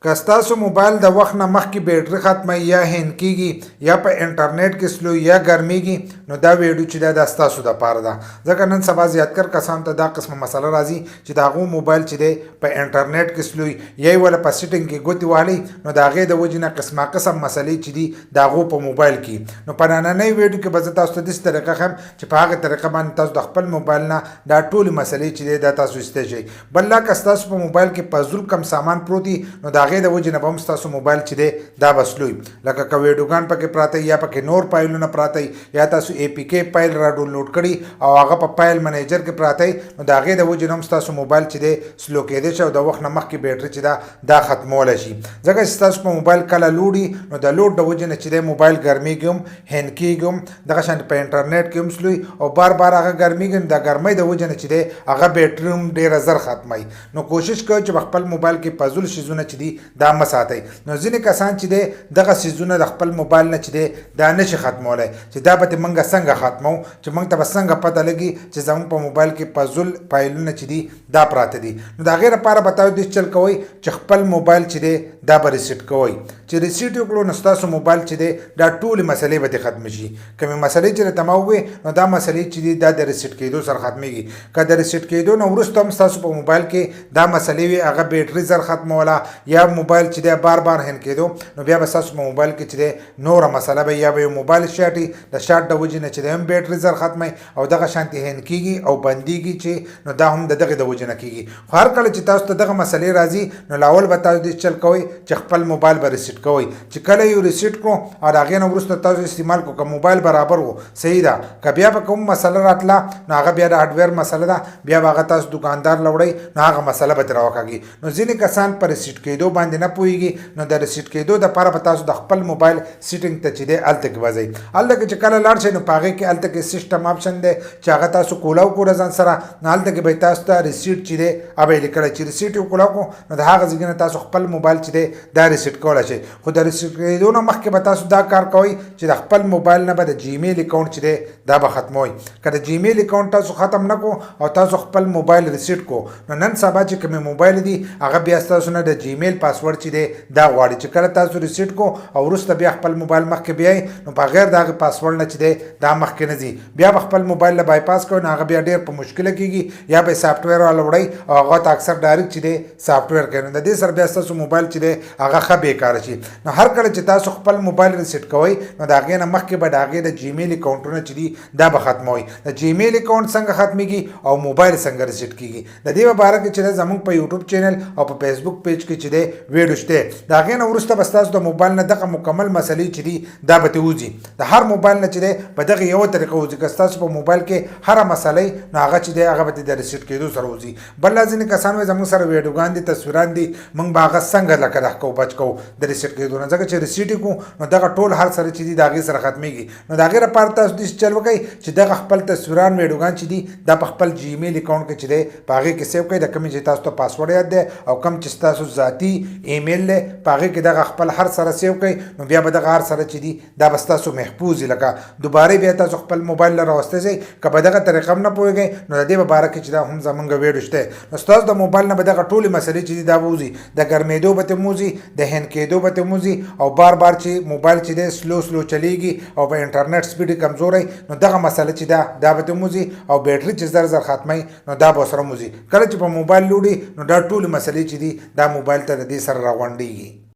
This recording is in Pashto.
که ستاسو موبایل د وخت نه مخکې بیټري ختمه یا هینګ کېږي یا په انټرنیټ کې سلو یا ګرمیږي نو دا ویډیو چې دا ستاسو دپاره ده. ځکه نن سبا زیاتکر کسانو ته دا قسمه مسله راځي چې د هغو موبایل چې دی په انټرنیټ کې سلوي یا یې وله په سیټینګ کې ګوتې والي نو د هغې د وجې نه قسمه قسم مسلې چې دي د هغو په موبایل کې. نو په نننۍ ویډیو کې به زه تاسو ته داسې طریقه ښیم چې په هغه طریقه باندې تاسو د خپل موبایل نه دا ټولې مسلې چې دی دا تاسو ایستی شئ. بل لا که ستاسو په موبایل کې فضول کم سامان پروت وي نو د هغې د وجې نه به هم ستاسو موبایل چې دی دا به سلوي. لکه که ویډیوګان پکې پراته یا پکې نور فایلونه پراته یا تاسو اے پی کې فایل را ډاونلوډ کړي او هغه په فایل منیجر کې پراته نو د هغې د وجې نه هم ستاسو موبایل چې دی سلو کېدی شي او د وخت نه مخکې بیټري چې دا ختمولی شي. ځکه چې ستاسو په موبایل کله لوډي نو د لوډ د وجې نه چې دی موبایل ګرمیږي هم هینګ کېږي هم دغه شان په انټرنیټ کې هم سلوي او بار بار هغه ګرمیږي نو د ګرمۍ د وجې نه چې دی هغه بیټري هم ډېره زر ختموي. نو کوشش کوئ چې په خپل موبایل کې فضول شیزونه چې دي دا مه ساتئ. نو ځینې کسان چې دی دغه شیزونه د خپل موبایل نه چې دی دا نشي ختمولی چې دا به موږ څنګه ختمو چې موږ ته به څنګه پته لګي چې زموږ په موبایل کې فضول فایلونه چې دي دا پراته دي. نو د هغې لپاره به تاسو داسې چل کوئ چې خپل موبایل چې دی دا به ریسیټ کوئ. چې ریسیټ وکړو نو ستاسو موبایل چې دی دا ټولې مسلې به دې ختمې شي. کومې مسلې چې درته ما ووې نو دا مسلې چې دي دا د ریسیټ کېدو سره ختمېږي. که د ریسیټ کېدو نه وروسته هم ستاسو په موبایل کې دا مسلې وي هغه بیټري زر ختموله یا موبایل چې دی بار بار هینګ کېدو نو بیا به ستاسو په موبایل کې چې دی نوره مسله به یا به یو موبایل شاټي د شاټ د وجې نه چې دی هم بیټري زر ختموي او دغه شانتې هینګ کېږي او بندېږي چې نو دا هم د دغې د وجې نه کېږي. خو هر کله چې تاسو ته دغه مسلې راځي نو لاول به تاسو دې چل کوئ چې خپل موبایل به ریسیټ کوئ. چې کله یو ریسیټ کړو او د هغې نه وروسته تاسو استعمال کړو که موبایل برابر و صحیح ده. که بیا به کوم مسله راتله نو هغه بیا د هارډویر مسله ده بیا به هغه تاسو دوکاندار له وړئ نو هغه مسله به ترې راوکاږي. نو ځینې کسان په ریسیټ کېدو باندې نه پوهېږي نو د ریسیټ کېدو دپاره به تاسو د خپل موبایل سیټینګ ته چې دی هلته کې به ځئ. هلته کې چې کله لاړ شئ نو په هغې کې هلته کې سیسټم آپشن دی چې هغه تاسو کولاو کړو ځان سره نو هلته کې به تاسو ته ریسیټ چې دی هغه به یې لیکلی چې ریسیټ یې کولاو کړو نو د هغه ځای نه تاسو خپل موبایل چې دی دا ریسیټ کولی شئ. خو د ریسیټ کېدو نه مخکې به تاسو دا کار کوئ چې د خپل موبایل نه به د جیمیل اکاونټ چې دی دا به ختموئ. که د جیمیل اکاونټ تاسو ختم نه کړو او تاسو خپل موبایل ریسیټ کړو نو نن سبا چې کومې موبایل دي هغه بیا ستاسو نه د جیمیل پاسورډ چې دی دا غواړي. چې کله تاسو ریسیټ کړو او وروسته بیا خپل موبایل مخکې بیایئ نو بغیر د هغې پاسورډ نه چې دی دا مخکې نه ځي. بیا به خپل موبایل له بایپاس کوئ نو هغه بیا ډېر په مشکله کېږي یا به یې سافټویر والا وړئ او هغه ته اکثر ډایرکټ چې دی سافټویر کوي نو د دې سره بیا ستاسو موبایل چې دی هغه ښه بېکاره شي. نو هر کله چې تاسو خپل موبایل ریسیټ کوئ نو د هغې نه مخکې به د هغې د جیمیل اکاونټونه چې دي دا به ختموئ. د جیمیل اکاونټ څنګه ختمېږي او موبایل څنګه ریسیټ کېږي د دې په باره کې چې دی زموږ په یوټیوب چینل او په فیسبوک پیج کې چې دی ویډیو شته. د هغې نه وروسته به ستاسو د موبایل نه دغه مکمل مسلې چې دي دا به ترې وځي. د هر موبایل نه چې دی په دغه یوه طریقه وځي. که ستاسو په موبایل کې هره مسلې نو هغه چې دی هغه به د ریسیټ کېدو سره وځي. بل لا ځینې کسان وایي زموږ سره ویډیوګان دي تصویران دي موږ به هغه څنګه لکه دغه کوو بچ کوو د ریسیټ کېدو نه. ځکه چې ریسیټ یې کړو نو دغه ټول هر سره چې دي د هغې سره ختمېږي. نو د هغې لپاره تاسو داسې چل وکئ چې دغه خپل تصویران ویډیوګان چې دي دا په خپل جیمیل اکاونټ کې چې دی په هغې کې سیو کړئ. د کومې چې تاسو ته پاسورډ یاد دی او کوم چې ستاسو ذاتي ایمیل دی په هغې کې دغه خپل هر سره سیو کړئ نو بیا به دغه هر سره چې دي دا به ستاسو محفوظ وي. لکه دوباره بیا تاسو خپل موبایل له راوستی شئ که په دغه طریقه هم نه پوهېږئ نو د دې په باره کې چې دا هم زموږ ویډیو شته. نو ستاسو د موبایل نه به دغه ټولې مسلې چې دي دا به وځي. د ګرمېدو به ترې وځي د هینګ کېدو به ترې وځي او بار بار چې موبایل چې دی سلو چلیږي او په انټرنیټ سپیډ یې کمزوری نو دغه مسله چې دا به ترې وځي او بیټري چې زر زر ختموي نو دا به ورسره وځي. کله چې په موبایل لوډي نو دا ټولې مسلې چې دي دا موبایل ته د دې سره راغونډېږي.